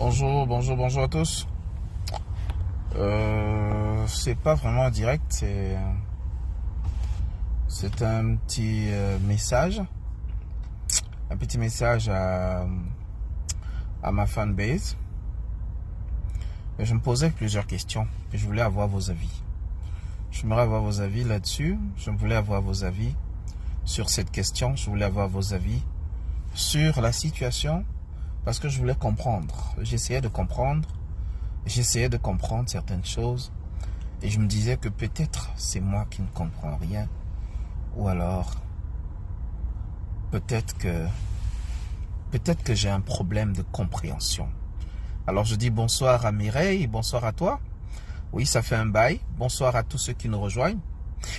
Bonjour, bonjour, bonjour à tous. C'est pas vraiment en direct, c'est un petit message. Un petit message à ma fanbase. Je me posais plusieurs questions et je voulais avoir vos avis. J'aimerais avoir vos avis là-dessus. Je voulais avoir vos avis sur cette question. Je voulais avoir vos avis sur la situation parce que je voulais comprendre. J'essayais de comprendre certaines choses et je me disais que peut-être c'est moi qui ne comprends rien ou alors peut-être que j'ai un problème de compréhension. Alors je dis bonsoir à Mireille, bonsoir à toi. Oui, ça fait un bail. Bonsoir à tous ceux qui nous rejoignent.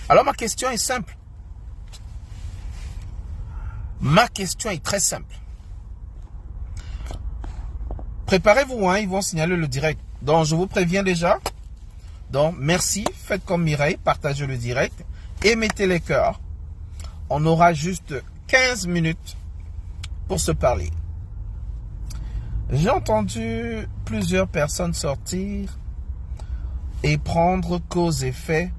Alors ma question est simple. Ma question est très simple. Préparez-vous, hein, ils vont signaler le direct. Donc je vous préviens déjà. Donc merci, faites comme Mireille, partagez le direct et mettez les cœurs. On aura juste 15 minutes pour se parler. J'ai entendu plusieurs personnes sortir et prendre cause et effet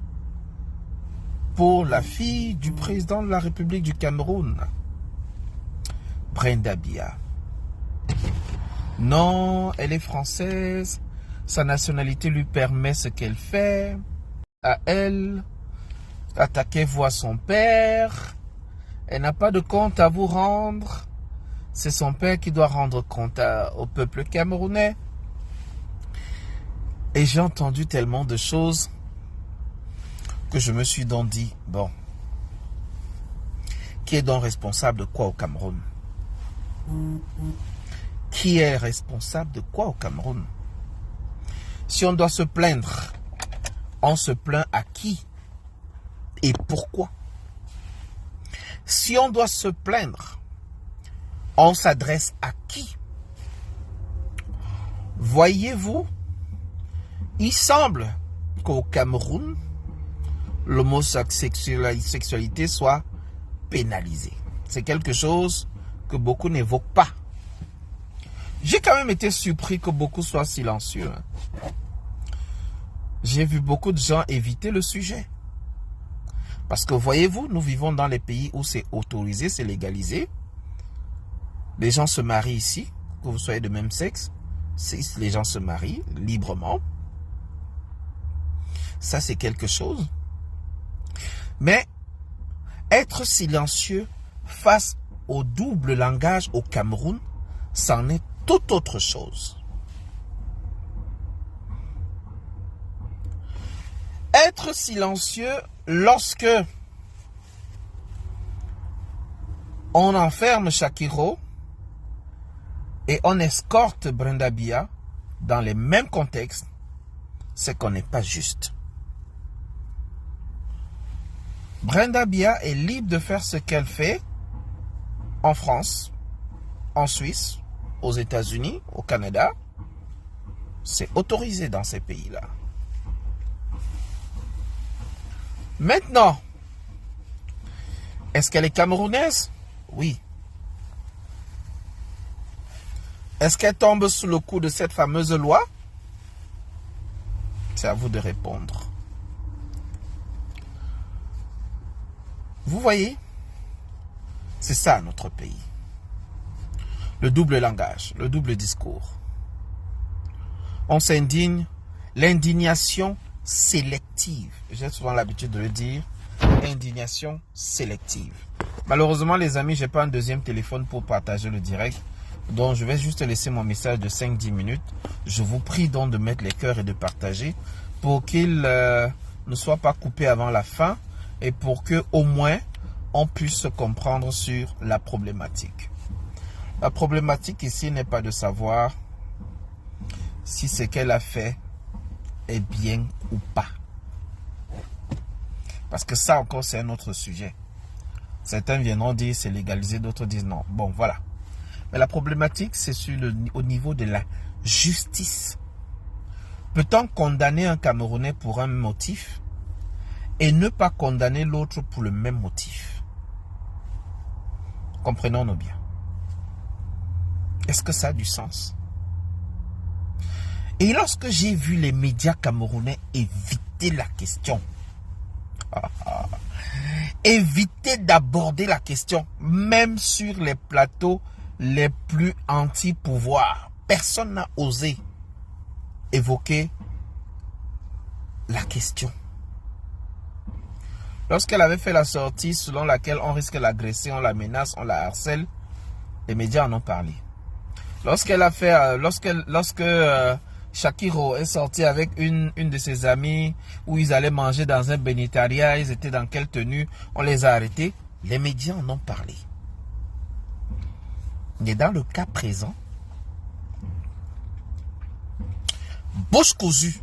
pour la fille du président de la République du Cameroun, Brenda Biya. Non, elle est française, sa nationalité lui permet ce qu'elle fait. À elle, attaquez-vous à son père, elle n'a pas de compte à vous rendre. C'est son père qui doit rendre compte au peuple camerounais. Et j'ai entendu tellement de choses que je me suis donc dit, bon, qui est donc responsable de quoi au Cameroun? Qui est responsable de quoi au Cameroun? Si on doit se plaindre, on se plaint à qui et pourquoi? Si on doit se plaindre, on s'adresse à qui? Voyez-vous, il semble qu'au Cameroun, l'homosexualité soit pénalisée. C'est quelque chose que beaucoup n'évoquent pas. J'ai quand même été surpris que beaucoup soient silencieux. J'ai vu beaucoup de gens éviter le sujet. Parce que voyez-vous, nous vivons dans les pays où c'est autorisé, c'est légalisé. Les gens se marient ici, que vous soyez de même sexe. Les gens se marient librement. Ça, c'est quelque chose. Mais être silencieux face au double langage au Cameroun, c'en est toute autre chose. Être silencieux lorsque on enferme Shakiro et on escorte Brenda Biya dans les mêmes contextes, c'est qu'on n'est pas juste. Brenda Biya est libre de faire ce qu'elle fait en France, en Suisse, aux États-Unis, au Canada. C'est autorisé dans ces pays-là. Maintenant, est-ce qu'elle est camerounaise? Oui. Est-ce qu'elle tombe sous le coup de cette fameuse loi? C'est à vous de répondre. Vous voyez, c'est ça notre pays. Le double langage, le double discours. On s'indigne, l'indignation sélective. J'ai souvent l'habitude de le dire, indignation sélective. Malheureusement les amis, j'ai pas un deuxième téléphone pour partager le direct. Donc je vais juste laisser mon message de 5-10 minutes. Je vous prie donc de mettre les cœurs et de partager pour qu'il ne soit pas coupé avant la fin et pour que au moins on puisse se comprendre sur la problématique. La problématique ici n'est pas de savoir si ce qu'elle a fait est bien ou pas. Parce que ça encore c'est un autre sujet. Certains viendront dire c'est légalisé, d'autres disent non. Bon voilà. Mais la problématique c'est au niveau de la justice. Peut-on condamner un Camerounais pour un motif et ne pas condamner l'autre pour le même motif? Comprenons-nous bien. Est-ce que ça a du sens? Et lorsque j'ai vu les médias camerounais éviter la question, éviter d'aborder la question, même sur les plateaux les plus anti-pouvoir, personne n'a osé évoquer la question. Lorsqu'elle avait fait la sortie selon laquelle on risque l'agresser, on la menace, on la harcèle, les médias en ont parlé. Lorsqu'elle a fait, lorsque Shakiro est sorti avec une de ses amies où ils allaient manger dans un bénitaria, ils étaient dans quelle tenue, on les a arrêtés, les médias en ont parlé. Mais dans le cas présent, bouche cousue,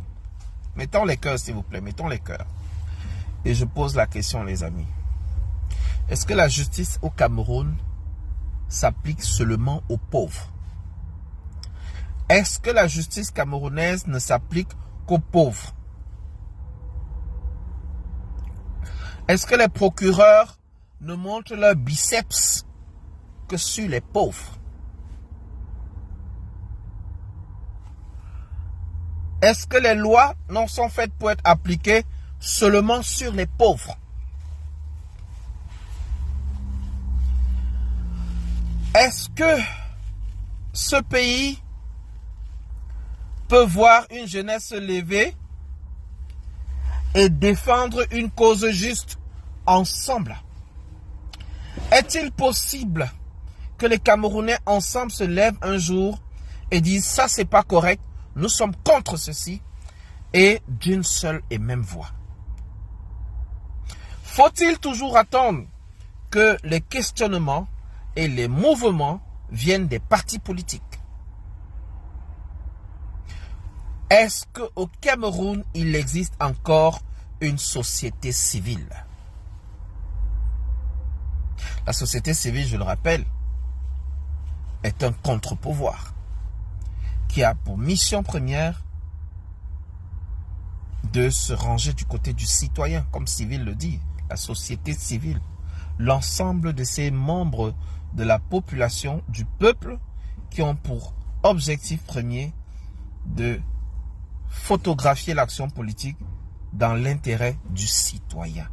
mettons les cœurs s'il vous plaît, mettons les cœurs. Et je pose la question les amis, est-ce que la justice au Cameroun s'applique seulement aux pauvres? Est-ce que la justice camerounaise ne s'applique qu'aux pauvres? Est-ce que les procureurs ne montrent leur biceps que sur les pauvres? Est-ce que les lois n'en sont faites pour être appliquées seulement sur les pauvres? Est-ce que ce pays peut voir une jeunesse se lever et défendre une cause juste ensemble? Est-il possible que les Camerounais ensemble se lèvent un jour et disent ça c'est pas correct, nous sommes contre ceci, et d'une seule et même voix? Faut-il toujours attendre que les questionnements et les mouvements viennent des partis politiques? Est-ce qu'au Cameroun, il existe encore une société civile? La société civile, je le rappelle, est un contre-pouvoir qui a pour mission première de se ranger du côté du citoyen, comme Civil le dit, la société civile. L'ensemble de ces membres de la population, du peuple, qui ont pour objectif premier de photographier l'action politique dans l'intérêt du citoyen.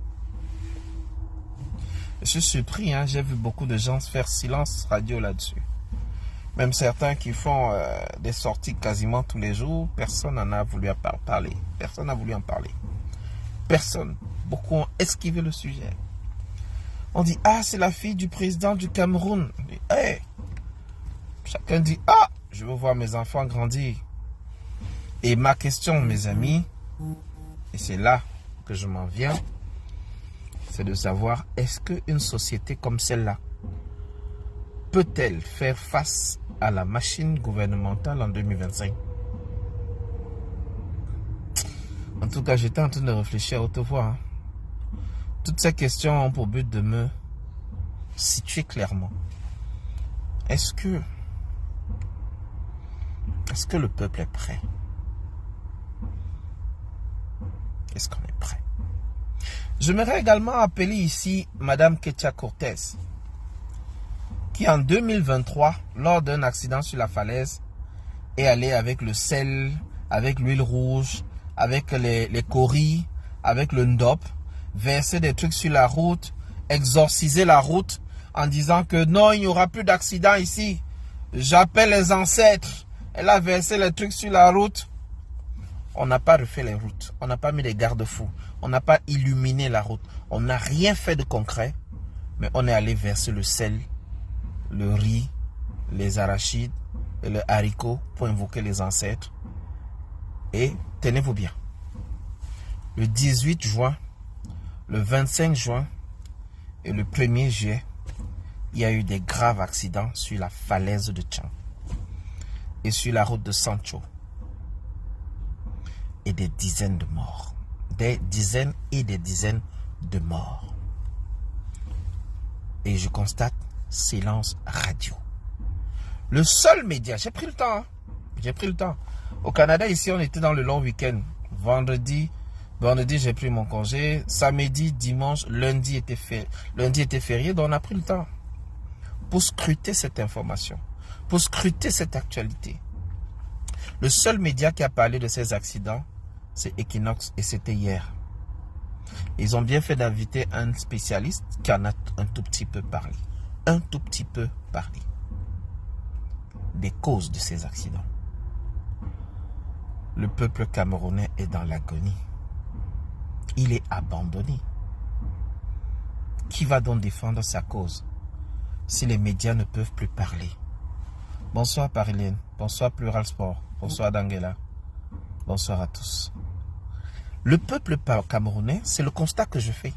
Je suis surpris, hein, j'ai vu beaucoup de gens faire silence radio là-dessus. Même certains qui font des sorties quasiment tous les jours, personne n'en a voulu en parler. Personne n'a voulu en parler. Personne. Beaucoup ont esquivé le sujet. On dit, ah, c'est la fille du président du Cameroun. Hey. Chacun dit, ah, je veux voir mes enfants grandir. Et ma question, mes amis, et c'est là que je m'en viens, c'est de savoir, est-ce qu'une société comme celle-là peut-elle faire face à la machine gouvernementale en 2025? En tout cas, j'étais en train de réfléchir à haute voix. Hein. Toutes ces questions ont pour but de me situer clairement. Est-ce que le peuple est prêt? Est-ce qu'on est prêt? J'aimerais également appeler ici Madame Ketia Cortez, qui en 2023, lors d'un accident sur la falaise, est allée avec le sel, avec l'huile rouge, avec les coris, avec le ndop, verser des trucs sur la route, exorciser la route en disant que non, il n'y aura plus d'accident ici. J'appelle les ancêtres. Elle a versé les trucs sur la route. On n'a pas refait les routes. On n'a pas mis des garde-fous. On n'a pas illuminé la route. On n'a rien fait de concret. Mais on est allé verser le sel, le riz, les arachides et le haricot pour invoquer les ancêtres. Et tenez-vous bien. Le 18 juin, le 25 juin et le 1er juillet, il y a eu des graves accidents sur la falaise de Tchang et sur la route de Sancho. Et des dizaines de morts. Des dizaines et des dizaines de morts. Et je constate silence radio. Le seul média, j'ai pris le temps. Hein, j'ai pris le temps. Au Canada, ici, on était dans le long week-end. Vendredi, j'ai pris mon congé. Samedi, dimanche, lundi était férié. Donc, on a pris le temps pour scruter cette information, pour scruter cette actualité. Le seul média qui a parlé de ces accidents, c'est Equinox et c'était hier. Ils ont bien fait d'inviter un spécialiste qui en a un tout petit peu parlé. Un tout petit peu parlé des causes de ces accidents. Le peuple camerounais est dans l'agonie. Il est abandonné. Qui va donc défendre sa cause si les médias ne peuvent plus parler? Bonsoir Parilène, bonsoir Plural Sport, bonsoir Dangela, bonsoir à tous. Le peuple camerounais, c'est le constat que je fais.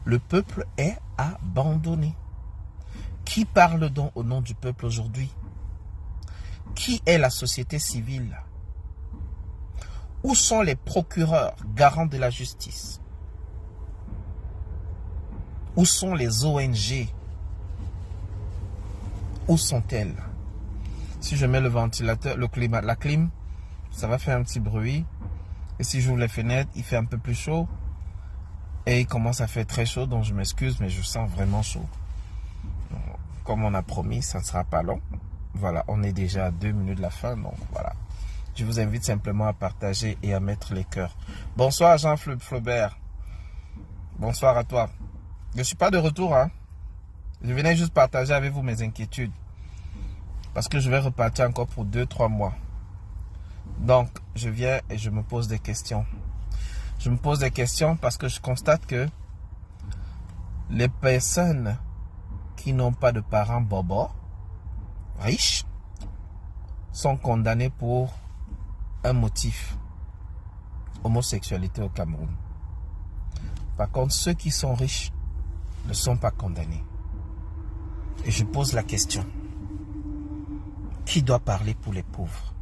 Le peuple est abandonné. Qui parle donc au nom du peuple aujourd'hui? Qui est la société civile? Où sont les procureurs, garants de la justice? Où sont les ONG? Où sont-elles? Si je mets le ventilateur, la clim, ça va faire un petit bruit. Et si j'ouvre les fenêtres, il fait un peu plus chaud. Et il commence à faire très chaud, donc je m'excuse, mais je sens vraiment chaud. Comme on a promis, ça ne sera pas long. Voilà, on est déjà à 2 minutes de la fin, donc voilà. Je vous invite simplement à partager et à mettre les cœurs. Bonsoir Jean Flaubert. Bonsoir à toi. Je ne suis pas de retour, hein. Je venais juste partager avec vous mes inquiétudes. Parce que je vais repartir encore pour 2-3 mois. Donc, je viens et je me pose des questions. Je me pose des questions parce que je constate que les personnes qui n'ont pas de parents bobos, riches, sont condamnées pour un motif: homosexualité au Cameroun. Par contre, ceux qui sont riches ne sont pas condamnés. Et je pose la question: qui doit parler pour les pauvres?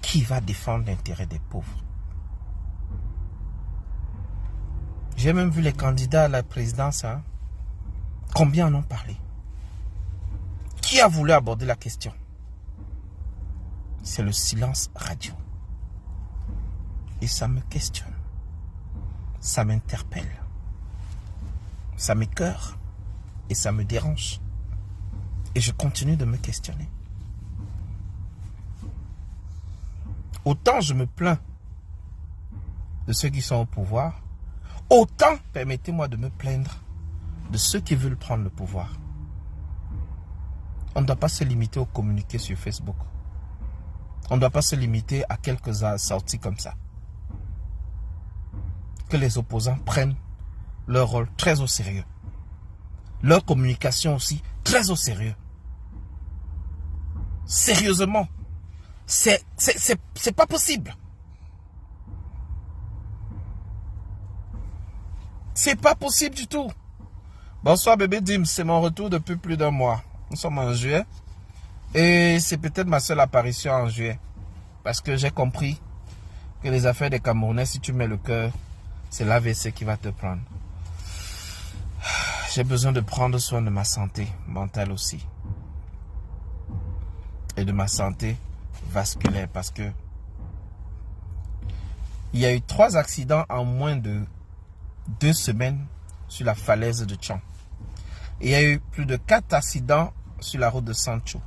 Qui va défendre l'intérêt des pauvres? J'ai même vu les candidats à la présidence. Hein? Combien en ont parlé? Qui a voulu aborder la question? C'est le silence radio. Et ça me questionne. Ça m'interpelle. Ça m'écoeure. Et ça me dérange. Et je continue de me questionner. Autant je me plains de ceux qui sont au pouvoir, autant permettez-moi de me plaindre de ceux qui veulent prendre le pouvoir. On ne doit pas se limiter au communiqué sur Facebook. On ne doit pas se limiter à quelques sorties comme ça. Que les opposants prennent leur rôle très au sérieux. Leur communication aussi très au sérieux. Sérieusement. C'est pas possible. C'est pas possible du tout. Bonsoir bébé Dim, c'est mon retour depuis plus d'1 mois. Nous sommes en juillet. Et c'est peut-être ma seule apparition en juillet. Parce que j'ai compris que les affaires des Camerounais, si tu mets le cœur, c'est l'AVC qui va te prendre. J'ai besoin de prendre soin de ma santé mentale aussi. Et de ma santé vasculaire. Parce que il y a eu 3 accidents en moins de 2 semaines sur la falaise de Tchang. Il y a eu plus de 4 accidents sur la route de Sancho.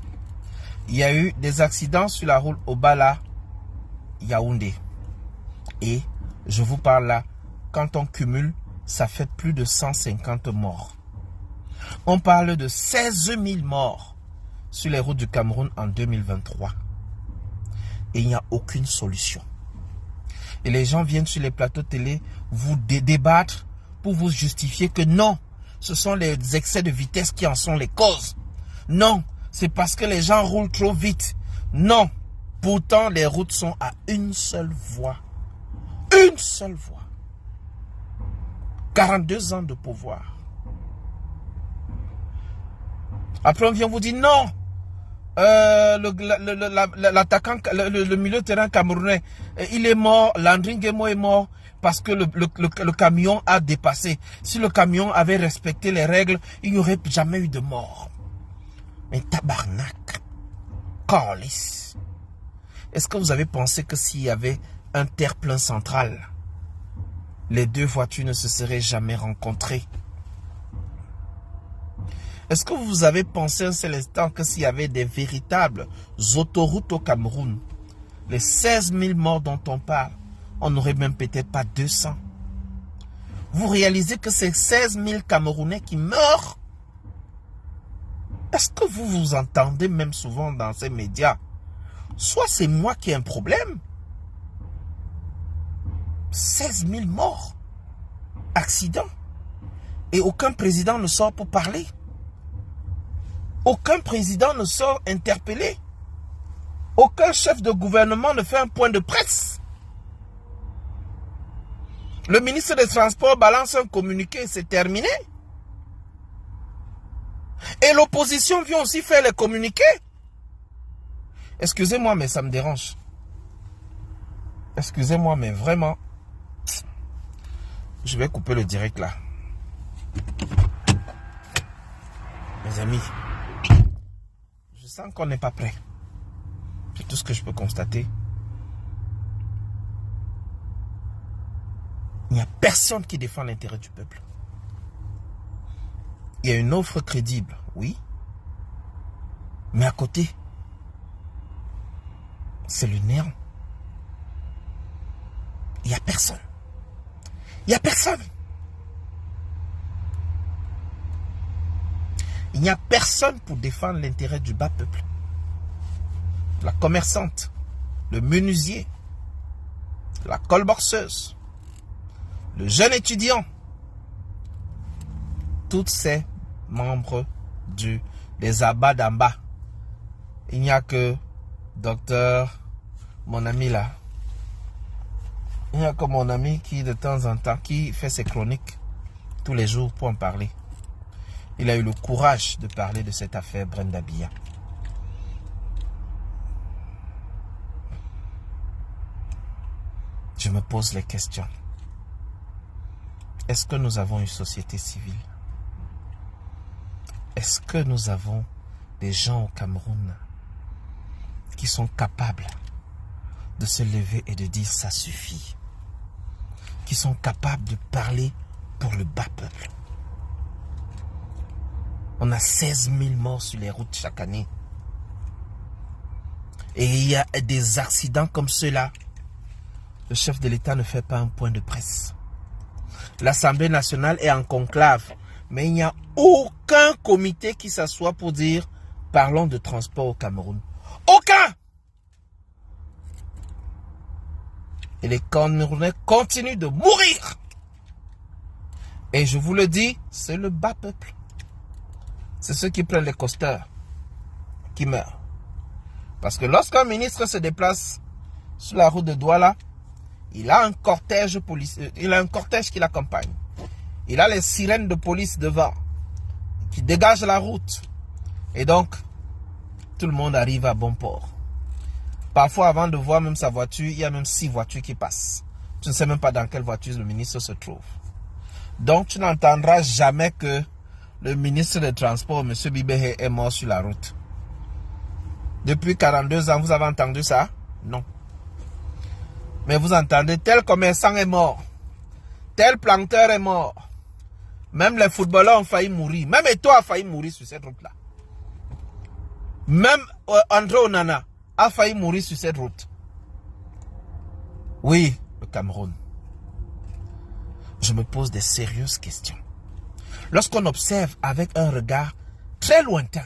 Il y a eu des accidents sur la route Obala-Yaoundé. Et je vous parle là, quand on cumule, ça fait plus de 150 morts. On parle de 16 000 morts sur les routes du Cameroun en 2023. Et il n'y a aucune solution. Et les gens viennent sur les plateaux télé vous débattre pour vous justifier que non, ce sont les excès de vitesse qui en sont les causes. Non, c'est parce que les gens roulent trop vite. Non, pourtant les routes sont à une seule voie. Une seule voie. 42 ans de pouvoir. Après on vient vous dire non. L'attaquant, le milieu de terrain camerounais, il est mort, Landry Nguemo est mort parce que le camion a dépassé. Si le camion avait respecté les règles, il n'y aurait jamais eu de mort. Mais tabarnak, Carlis, est-ce que vous avez pensé que s'il y avait un terre-plein central, les 2 voitures ne se seraient jamais rencontrées? Est-ce que vous avez pensé un seul instant que s'il y avait des véritables autoroutes au Cameroun, les 16 000 morts dont on parle, on n'aurait même peut-être pas 200. Vous réalisez que c'est 16 000 Camerounais qui meurent? Est-ce que vous vous entendez même souvent dans ces médias? Soit c'est moi qui ai un problème. 16 000 morts. Accident. Et aucun président ne sort pour parler. Aucun président ne sort interpeller. Aucun chef de gouvernement ne fait un point de presse. Le ministre des Transports balance un communiqué, c'est terminé. Et l'opposition vient aussi faire les communiqués. Excusez-moi, mais ça me dérange. Excusez-moi, mais vraiment, je vais couper le direct là. Mes amis, je sens qu'on n'est pas prêt. C'est tout ce que je peux constater. Il n'y a personne qui défend l'intérêt du peuple. Il y a une offre crédible, oui. Mais à côté, c'est le néant. Il n'y a personne. Il n'y a personne. Il n'y a personne pour défendre l'intérêt du bas peuple. La commerçante, le menuisier, la colborseuse, le jeune étudiant, tous ces membres des abats d'en bas. Il n'y a que docteur, mon ami là. Il n'y a que mon ami qui de temps en temps, qui fait ses chroniques tous les jours pour en parler. Il a eu le courage de parler de cette affaire Brenda Biya. Je me pose les questions. Est-ce que nous avons une société civile? Est-ce que nous avons des gens au Cameroun qui sont capables de se lever et de dire ça suffit? Qui sont capables de parler pour le bas peuple? On a 16 000 morts sur les routes chaque année. Et il y a des accidents comme ceux-là. Le chef de l'État ne fait pas un point de presse. L'Assemblée nationale est en conclave. Mais il n'y a aucun comité qui s'assoit pour dire « Parlons de transport au Cameroun ». Aucun! Et les Camerounais continuent de mourir. Et je vous le dis, c'est le bas peuple. C'est ceux qui prennent les costeurs qui meurent. Parce que lorsqu'un ministre se déplace sur la route de Douala, il a un cortège policier, il a un cortège qui l'accompagne. Il a les sirènes de police devant qui dégagent la route. Et donc, tout le monde arrive à bon port. Parfois, avant de voir même sa voiture, il y a même 6 voitures qui passent. Tu ne sais même pas dans quelle voiture le ministre se trouve. Donc, tu n'entendras jamais que le ministre des Transports, M. Bibéhé, est mort sur la route. Depuis 42 ans, vous avez entendu ça? Non. Mais vous entendez, tel commerçant est mort. Tel planteur est mort. Même les footballeurs ont failli mourir. Même Eto'o a failli mourir sur cette route-là. Même André Onana a failli mourir sur cette route. Oui, le Cameroun. Je me pose des sérieuses questions. Lorsqu'on observe avec un regard très lointain,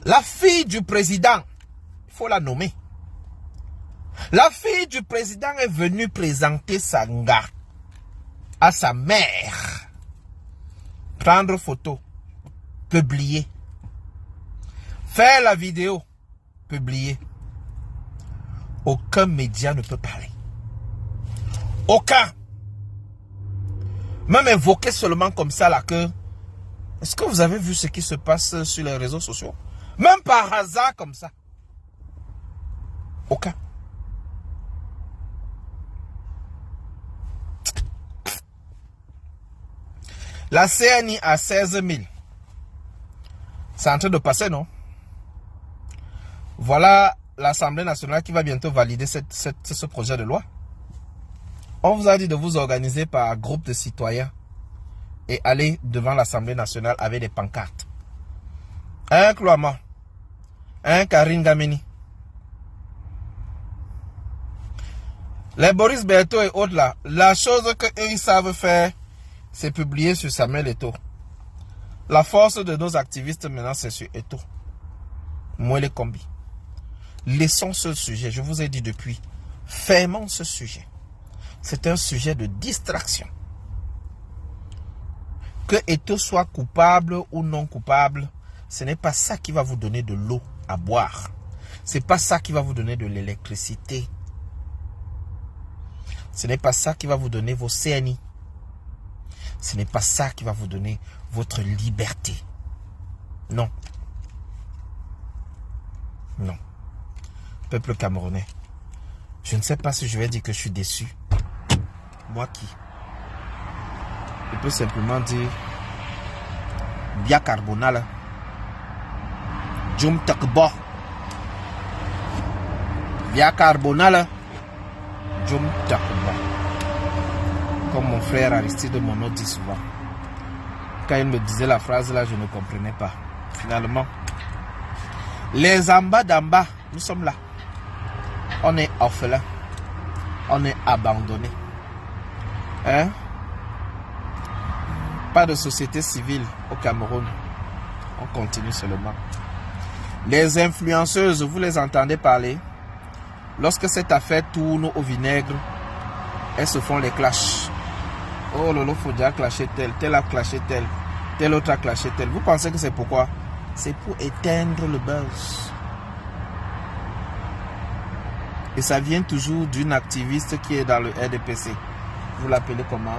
la fille du président, il faut la nommer. La fille du président est venue présenter sa gars à sa mère. Prendre photo, publier. Faire la vidéo, publier. Aucun média ne peut parler. Aucun. Même évoquer seulement comme ça là que... Est-ce que vous avez vu ce qui se passe sur les réseaux sociaux? Même par hasard comme ça. Aucun. La CNI a 16 000. C'est en train de passer, non? Voilà l'Assemblée nationale qui va bientôt valider ce projet de loi. On vous a dit de vous organiser par groupe de citoyens et aller devant l'Assemblée nationale avec des pancartes. Un Klouama, un Karine Gameni. Les Boris Berthaud et autres là, la chose qu'ils savent faire, c'est publier sur Samuel Eto'o. La force de nos activistes maintenant, c'est sur Eto'o. Moi les combis. Laissons ce sujet, je vous ai dit depuis, fermons ce sujet. C'est un sujet de distraction. Que Eto'o soit coupable ou non coupable, ce n'est pas ça qui va vous donner de l'eau à boire. Ce n'est pas ça qui va vous donner de l'électricité. Ce n'est pas ça qui va vous donner vos CNI. Ce n'est pas ça qui va vous donner votre liberté. Non. Non. Peuple camerounais, je ne sais pas si je vais dire que je suis déçu. Moi qui? Je peux simplement dire Bia Carbonala. Jum Takbo. Bia Carbonala. Jum Takbo. Comme mon frère Aristide Monod dit souvent. Quand il me disait la phrase là, je ne comprenais pas. Finalement, les Amba d'Amba, nous sommes là. On est orphelin. On est abandonné. Hein? Pas de société civile au Cameroun. On continue seulement. Les influenceuses, vous les entendez parler. Lorsque cette affaire tourne au vinaigre, elles se font les clashs. Oh lolo, faut déjà clasher tel a clashé tel autre a clashé tel. Vous pensez que c'est pourquoi? C'est pour éteindre le buzz. Et ça vient toujours d'une activiste qui est dans le RDPC. Vous l'appelez comment?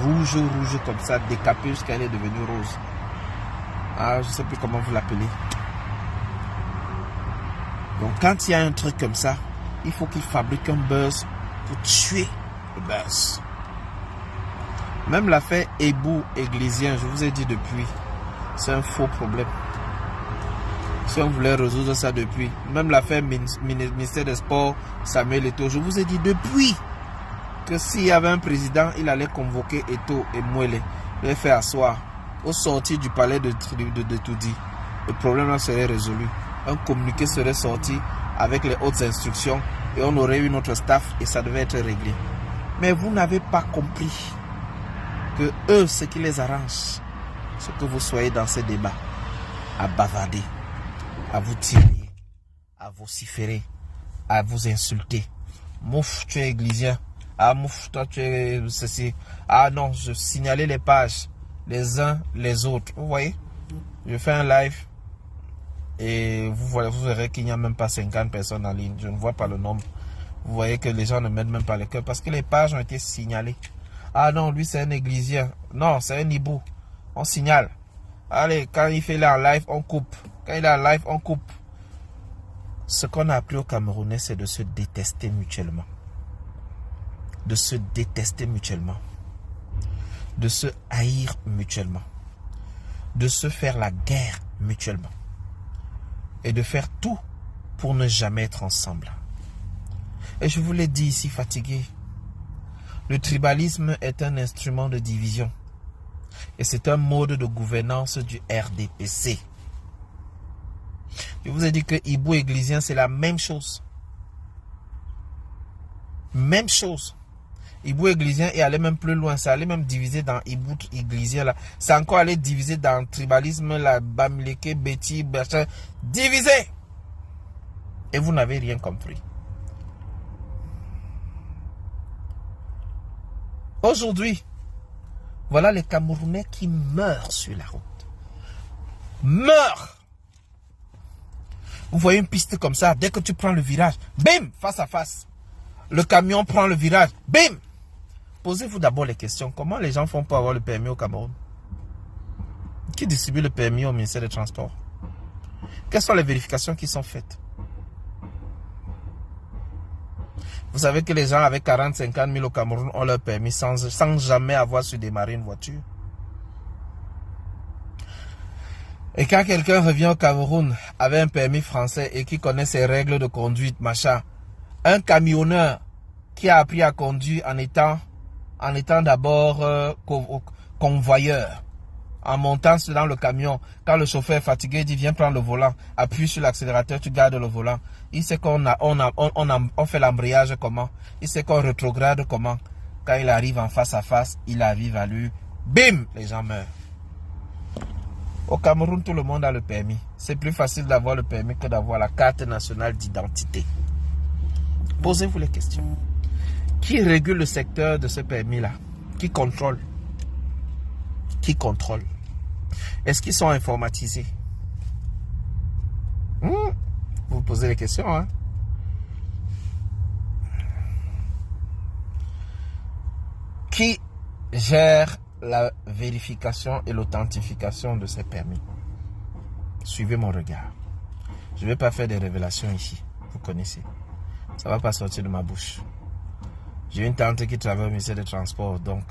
Rouge comme ça, décapée jusqu'à elle est devenue rose. Ah, je ne sais plus comment vous l'appelez. Donc quand il y a un truc comme ça, il faut qu'il fabrique un buzz pour tuer le buzz. Même l'affaire Ebou Églisien, je vous ai dit depuis, c'est un faux problème. Si on voulait résoudre ça depuis, même l'affaire ministère des Sports, Samuel Eto'o, je vous ai dit depuis que s'il y avait un président, il allait convoquer Eto'o et Mouele, les faire asseoir au sorti du palais de Toudi. Le problème là serait résolu. Un communiqué serait sorti avec les hautes instructions et on aurait eu notre staff et ça devait être réglé. Mais vous n'avez pas compris que eux, ce qui les arrange, c'est que vous soyez dans ces débats à bavarder, à vous tirer, à vociférer, à vous insulter. Mouf, tu es églisien. Ah, mouf, toi, tu es ceci. Ah non, je signalais les pages, les uns, les autres. Vous voyez, je fais un live et vous verrez qu'il n'y a même pas 50 personnes en ligne. Je ne vois pas le nombre. Vous voyez que les gens ne mettent même pas le cœur parce que les pages ont été signalées. Ah non, lui c'est un églisien. Non, c'est un hibou. On signale. Allez, quand il fait là en live, on coupe. Quand il est en live, on coupe. Ce qu'on a appris au Camerounais, c'est de se détester mutuellement. De se détester mutuellement. De se haïr mutuellement. De se faire la guerre mutuellement. Et de faire tout pour ne jamais être ensemble. Et je vous l'ai dit ici, fatigué. Le tribalisme est un instrument de division. Et c'est un mode de gouvernance du RDPC. Je vous ai dit que Hibou Églisien, c'est la même chose. Même chose. Hibou Églisien est allé même plus loin. C'est allé même diviser dans Hibou Églisien. Là. C'est encore allé diviser dans le tribalisme, la Bamileke, Betty, Bachin. Diviser. Et vous n'avez rien compris. Aujourd'hui, voilà les Camerounais qui meurent sur la route. Meurent. Vous voyez une piste comme ça, dès que tu prends le virage, bim, face à face. Le camion prend le virage, bim. Posez-vous d'abord les questions. Comment les gens font pour avoir le permis au Cameroun? Qui distribue le permis au ministère des Transports? Quelles sont les vérifications qui sont faites? Vous savez que les gens avec 40-50 000 au Cameroun ont leur permis sans jamais avoir su démarrer une voiture. Et quand quelqu'un revient au Cameroun avec un permis français et qui connaît ses règles de conduite, machin, un camionneur qui a appris à conduire en étant d'abord convoyeur. En montant dans le camion, quand le chauffeur est fatigué, il dit viens prendre le volant, appuie sur l'accélérateur, tu gardes le volant. Il sait qu'on on fait l'embrayage comment, il sait qu'on rétrograde comment. Quand il arrive en face à face, il arrive à lui, bim, les gens meurent. Au Cameroun, tout le monde a le permis. C'est plus facile d'avoir le permis que d'avoir la carte nationale d'identité. Posez-vous les questions. Qui régule le secteur de ce permis-là? Qui contrôle? Qui contrôle? Est-ce qu'ils sont informatisés? Vous posez les questions, hein? Qui gère la vérification et l'authentification de ces permis? Suivez mon regard. Je ne vais pas faire des révélations ici. Vous connaissez. Ça ne va pas sortir de ma bouche. J'ai une tante qui travaille au ministère des Transports, donc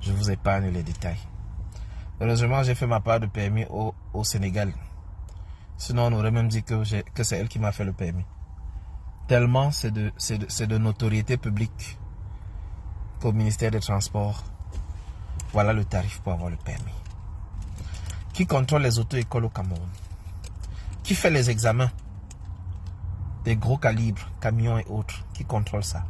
je vous épargne les détails. Heureusement, j'ai fait ma part de permis au Sénégal. Sinon, on aurait même dit que c'est elle qui m'a fait le permis. Tellement c'est de notoriété publique qu'au ministère des Transports, voilà le tarif pour avoir le permis. Qui contrôle les auto-écoles au Cameroun? Qui fait les examens des gros calibres, camions et autres? Qui contrôle ça?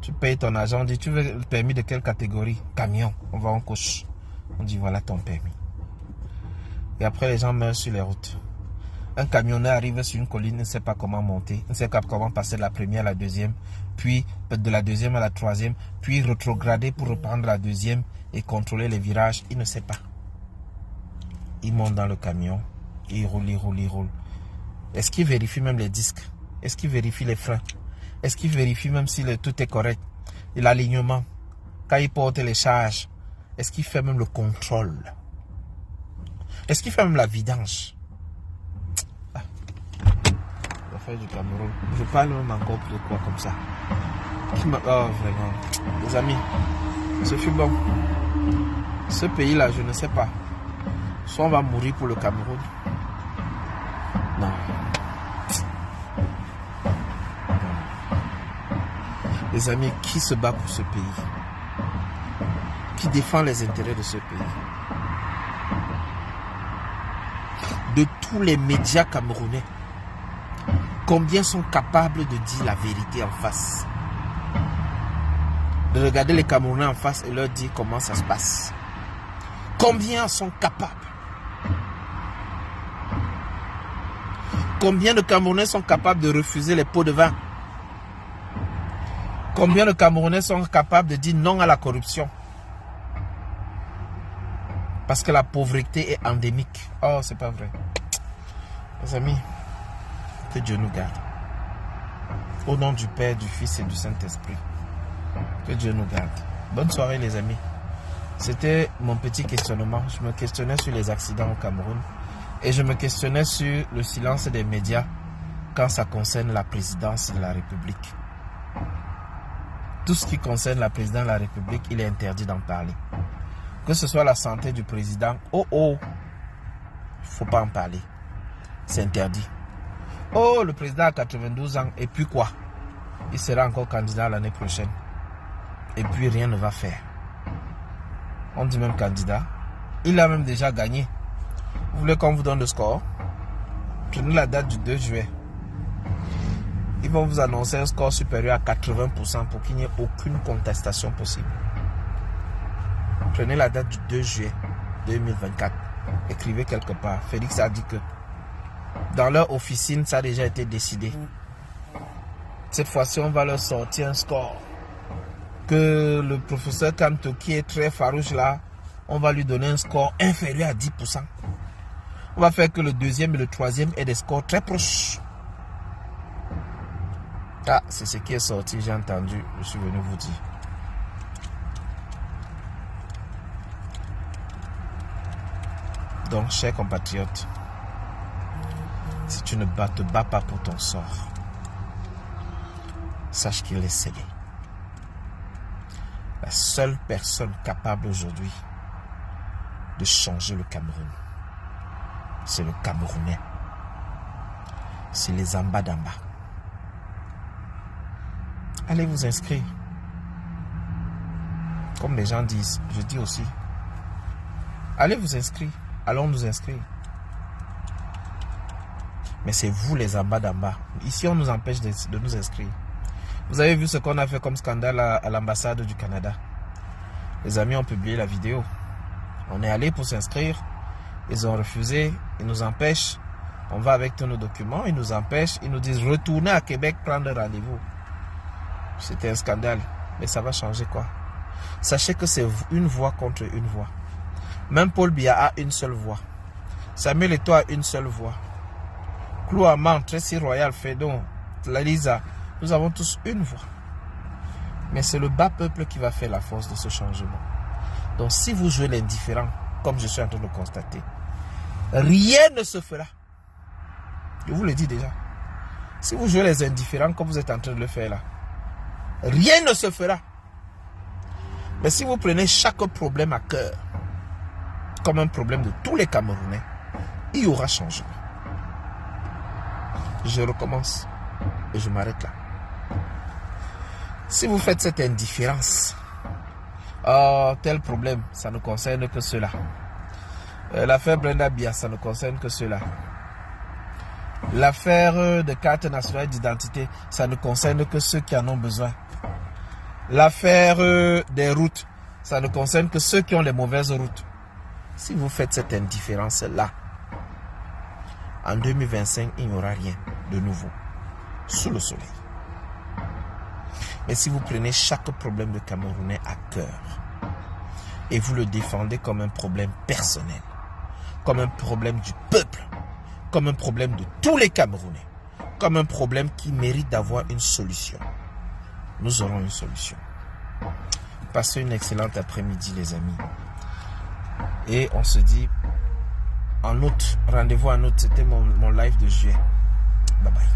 Tu payes ton argent, on dit tu veux le permis de quelle catégorie? Camion, on va en couche. On dit voilà ton permis. Et après les gens meurent sur les routes. Un camionneur arrive sur une colline, il ne sait pas comment monter, il ne sait pas comment passer de la première à la deuxième, puis de la deuxième à la troisième, puis rétrograder pour reprendre la deuxième et contrôler les virages, il ne sait pas. Il monte dans le camion, il roule, il roule, il roule. Est-ce qu'il vérifie même les disques? Est-ce qu'il vérifie les freins? Est-ce qu'il vérifie même si tout est correct? Et l'alignement, quand il porte les charges, est-ce qu'il fait même le contrôle? Est-ce qu'il fait même la vidange? L'affaire du Cameroun. Je parle même encore de quoi comme ça? Oh, vraiment. Les amis, ce fut bon. Ce pays-là, je ne sais pas. Soit on va mourir pour le Cameroun. Non. Les amis, qui se bat pour ce pays? Qui défend les intérêts de ce pays? De tous les médias camerounais, combien sont capables de dire la vérité en face? De regarder les Camerounais en face et leur dire comment ça se passe? Combien sont capables? Combien de Camerounais sont capables de refuser les pots de vin? Combien de Camerounais sont capables de dire non à la corruption? Parce que la pauvreté est endémique. Oh, c'est pas vrai. Les amis, que Dieu nous garde. Au nom du Père, du Fils et du Saint-Esprit. Que Dieu nous garde. Bonne soirée les amis. C'était mon petit questionnement. Je me questionnais sur les accidents au Cameroun. Et je me questionnais sur le silence des médias quand ça concerne la présidence de la République. Tout ce qui concerne la présidence de la République, il est interdit d'en parler. Que ce soit la santé du président, il ne faut pas en parler. C'est interdit. Oh, le président a 92 ans, et puis quoi? Il sera encore candidat l'année prochaine. Et puis rien ne va faire. On dit même candidat. Il a même déjà gagné. Vous voulez qu'on vous donne le score? Prenez la date du 2 juillet. Ils vont vous annoncer un score supérieur à 80% pour qu'il n'y ait aucune contestation possible. Prenez la date du 2 juillet 2024. Écrivez quelque part. Félix a dit que dans leur officine, ça a déjà été décidé. Cette fois-ci, on va leur sortir un score. Que le professeur Kanto, qui est très farouche là, on va lui donner un score inférieur à 10%. On va faire que le deuxième et le troisième aient des scores très proches. Ah, c'est ce qui est sorti, j'ai entendu, je suis venu vous dire. Donc, chers compatriotes, si tu ne te bats pas pour ton sort, sache qu'il est scellé. La seule personne capable aujourd'hui de changer le Cameroun, c'est le Camerounais. C'est les Amba d'Amba. Allez vous inscrire. Comme les gens disent, je dis aussi, allez vous inscrire, allons nous inscrire. Mais c'est vous les en bas d'en bas. Ici, on nous empêche de nous inscrire. Vous avez vu ce qu'on a fait comme scandale à l'ambassade du Canada. Les amis ont publié la vidéo. On est allé pour s'inscrire. Ils ont refusé. Ils nous empêchent. On va avec tous nos documents. Ils nous empêchent. Ils nous disent retournez à Québec prendre rendez-vous. C'était un scandale. Mais ça va changer quoi? Sachez que c'est une voix contre une voix. Même Paul Biya a une seule voix. Samuel Eto'o a une seule voix. Clou Amand, Tracy Royal, Fédon, Lalisa, nous avons tous une voix. Mais c'est le bas peuple qui va faire la force de ce changement. Donc si vous jouez l'indifférent, comme je suis en train de le constater, rien ne se fera. Je vous le dis déjà. Si vous jouez les indifférents comme vous êtes en train de le faire là, rien ne se fera. Mais si vous prenez chaque problème à cœur, comme un problème de tous les Camerounais, il y aura changement. Je recommence et je m'arrête là. Si vous faites cette indifférence, oh, tel problème, ça ne concerne que cela. L'affaire Brenda Biya, ça ne concerne que cela. L'affaire de carte nationale d'identité, ça ne concerne que ceux qui en ont besoin. L'affaire des routes, ça ne concerne que ceux qui ont les mauvaises routes. Si vous faites cette indifférence-là, en 2025, il n'y aura rien de nouveau sous le soleil. Mais si vous prenez chaque problème de Camerounais à cœur et vous le défendez comme un problème personnel, comme un problème du peuple, comme un problème de tous les Camerounais, comme un problème qui mérite d'avoir une solution, nous aurons une solution. Passez une excellente après-midi les amis. Et on se dit en août, rendez-vous en août, c'était mon live de juillet. Bye bye.